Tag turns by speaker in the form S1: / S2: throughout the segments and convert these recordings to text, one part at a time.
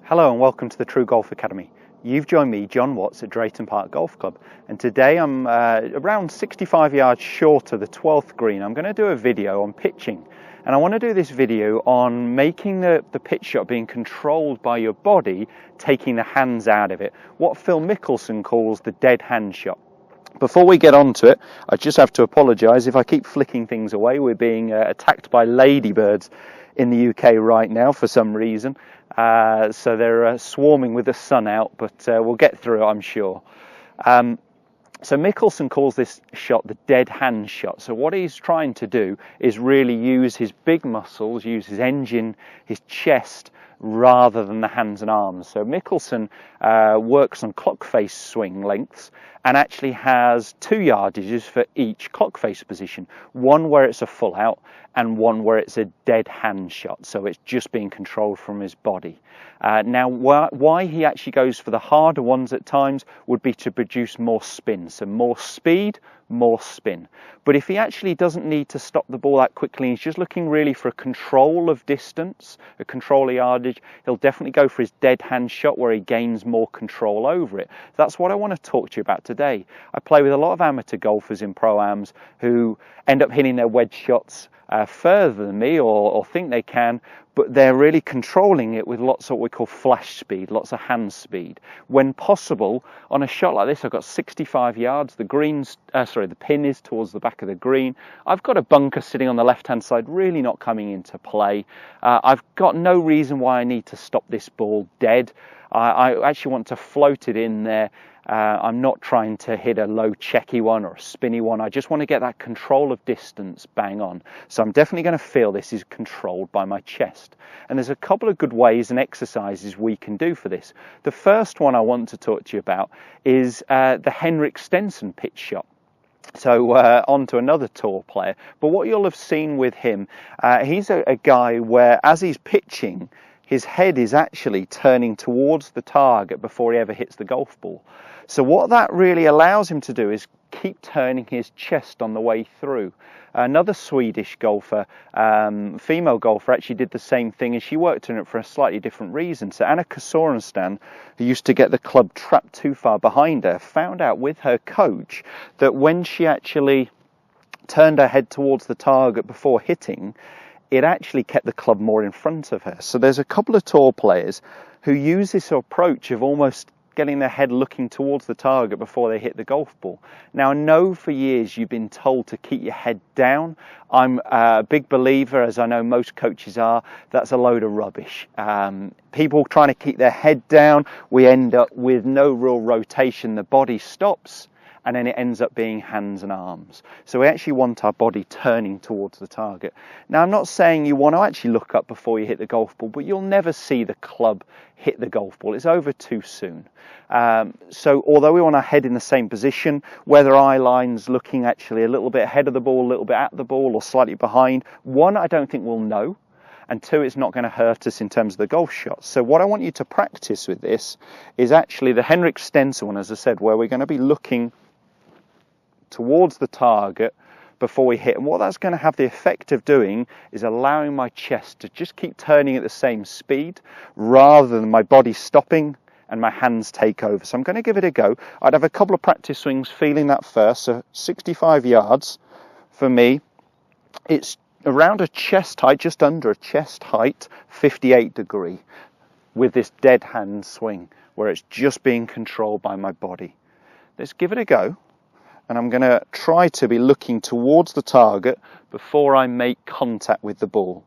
S1: Hello and welcome to the TruGolf Academy. You've joined me, Jon Watts, at Drayton Park Golf Club, and today I'm around 65 yards short of the 12th green. I'm going to do a video on pitching, and I want to do this video on making the pitch shot being controlled by your body, taking the hands out of it, what Phil Mickelson calls the dead hand shot. Before we get on to it, I just have to apologise if I keep flicking things away. We're being attacked by ladybirds in the UK right now for some reason. So they're swarming with the sun out, but we'll get through it, I'm sure. So Mickelson calls this shot the dead hand shot. So what he's trying to do is really use his big muscles, use his engine, his chest, rather than the hands and arms. So Mickelson works on clock face swing lengths and actually has 2 yardages for each clock face position, one where it's a full out and one where it's a dead hand shot, so it's just being controlled from his body. Now why he actually goes for the harder ones at times would be to produce more spin, so more speed, more spin. But if he actually doesn't need to stop the ball that quickly, he's just looking really for a control of distance, a control of yardage, he'll definitely go for his dead hand shot where he gains more control over it. That's what I want to talk to you about today. I play with a lot of amateur golfers in Pro-Ams who end up hitting their wedge shots further than me or think they can, but they're really controlling it with lots of what we call flash speed, lots of hand speed. When possible, on a shot like this, I've got 65 yards. The pin is towards the back of the green. I've got a bunker sitting on the left-hand side, really not coming into play. I've got no reason why I need to stop this ball dead. I actually want to float it in there. I'm not trying to hit a low checky one or a spinny one. I just want to get that control of distance bang on. So I'm definitely going to feel this is controlled by my chest. And there's a couple of good ways and exercises we can do for this. The first one I want to talk to you about is the Henrick Stenson pitch shot. So on to another tour player. But what you'll have seen with him, he's a guy where as he's pitching, his head is actually turning towards the target before he ever hits the golf ball. So what that really allows him to do is keep turning his chest on the way through. Another Swedish golfer, female golfer, actually did the same thing, and she worked in it for a slightly different reason. So Annika Sorenstam, who used to get the club trapped too far behind her, found out with her coach that when she actually turned her head towards the target before hitting, it actually kept the club more in front of her. So there's a couple of tour players who use this approach of almost getting their head looking towards the target before they hit the golf ball. Now, I know for years you've been told to keep your head down. I'm a big believer, as I know most coaches are, that's a load of rubbish. People trying to keep their head down, we end up with no real rotation. The body stops, and then it ends up being hands and arms. So we actually want our body turning towards the target. Now, I'm not saying you want to actually look up before you hit the golf ball, but you'll never see the club hit the golf ball. It's over too soon. So although we want our head in the same position, whether eye line's looking actually a little bit ahead of the ball, a little bit at the ball, or slightly behind, one, I don't think we'll know, and two, it's not going to hurt us in terms of the golf shot. So what I want you to practice with this is actually the Henrick Stenson one, as I said, where we're going to be looking towards the target before we hit. And what that's going to have the effect of doing is allowing my chest to just keep turning at the same speed rather than my body stopping and my hands take over. So I'm going to give it a go. I'd have a couple of practice swings feeling that first. So 65 yards for me. It's around a chest height, just under a chest height, 58 degree with this dead hand swing where it's just being controlled by my body. Let's give it a go. And I'm going to try to be looking towards the target before I make contact with the ball.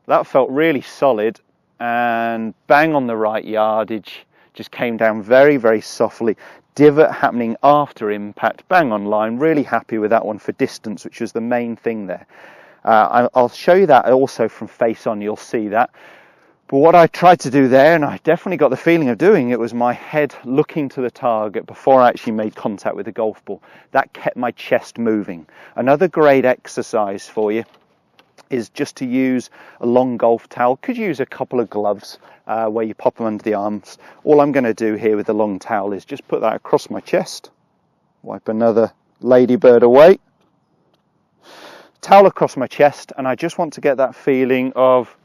S1: That felt really solid and bang on the right yardage. Just came down very, very softly. Divot happening after impact, bang on line. Really happy with that one for distance, which was the main thing there. I'll show you that also from face on, you'll see that. But what I tried to do there, and I definitely got the feeling of doing it, was my head looking to the target before I actually made contact with the golf ball. That kept my chest moving. Another great exercise for you is just to use a long golf towel. Could use a couple of gloves where you pop them under the arms. All I'm going to do here with the long towel is just put that across my chest, wipe another ladybird away, Towel across my chest, and I just want to get that feeling of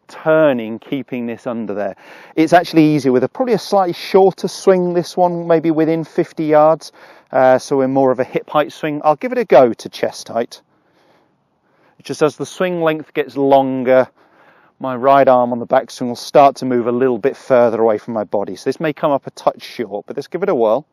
S1: turning, keeping this under there. It's actually easier with probably a slightly shorter swing, this one maybe within 50 yards, so we're more of a hip height swing. I'll give it a go to chest height. Just as the swing length gets longer, my right arm on the backswing will start to move a little bit further away from my body. So this may come up a touch short, but let's give it a whirl.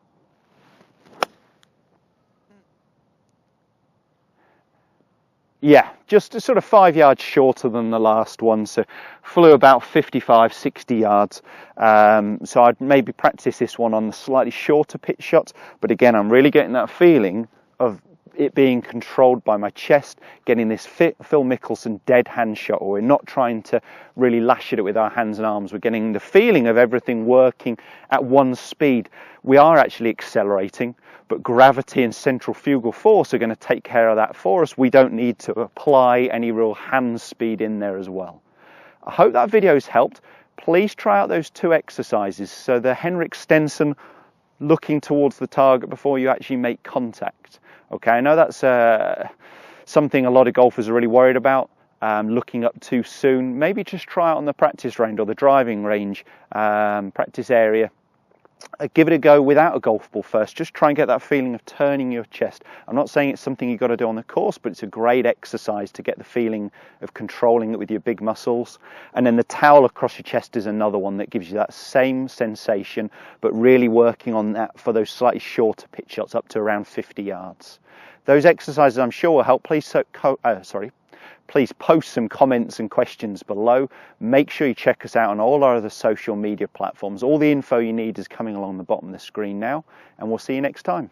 S1: Yeah, just sort of 5 yards shorter than the last one, so flew about 55, 60 yards. So I'd maybe practice this one on the slightly shorter pitch shots, but again, I'm really getting that feeling of it being controlled by my chest, getting this Phil Mickelson dead hand shot, where we're not trying to really lash at it with our hands and arms. We're getting the feeling of everything working at one speed. We are actually accelerating, but gravity and centrifugal force are going to take care of that for us. We don't need to apply any real hand speed in there as well. I hope that video's helped. Please try out those 2 exercises. So the Henrick Stenson, looking towards the target before you actually make contact. Okay, I know that's something a lot of golfers are really worried about, looking up too soon. Maybe just try it on the practice range or the driving range, practice area. Give it a go without a golf ball first. Just try and get that feeling of turning your chest. I'm not saying it's something you've got to do on the course, but it's a great exercise to get the feeling of controlling it with your big muscles. And then the towel across your chest is another one that gives you that same sensation, but really working on that for those slightly shorter pitch shots up to around 50 yards. Those exercises I'm sure will help. Please post some comments and questions below. Make sure you check us out on all our other social media platforms. All the info you need is coming along the bottom of the screen now, and we'll see you next time.